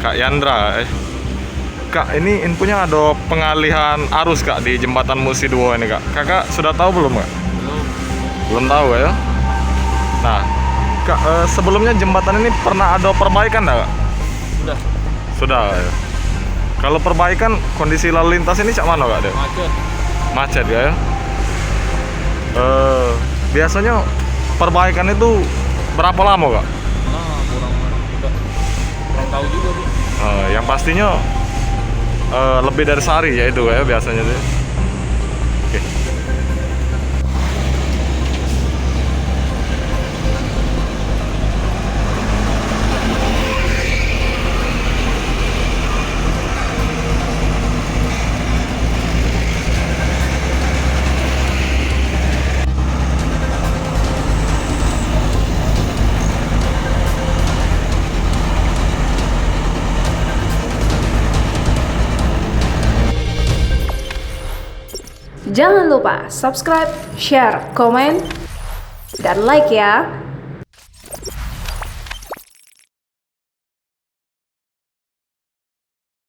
Kak Yandra. Kak, ini infonya ada pengalihan arus Kak di jembatan Musi Duo ini Kak. Kakak sudah tahu belum Kak? Belum tahu ya. Nah, Kak, sebelumnya jembatan ini pernah ada perbaikan nggak Kak? Sudah ya. Kalau perbaikan kondisi lalu lintas ini cak mana Kak? Macet ya. Biasanya perbaikan itu berapa lama Kak? Kurang tahu juga Bu. Yang pastinya lebih dari sehari ya itu ya biasanya tuh. Oke. Jangan lupa subscribe, share, komen, dan like ya.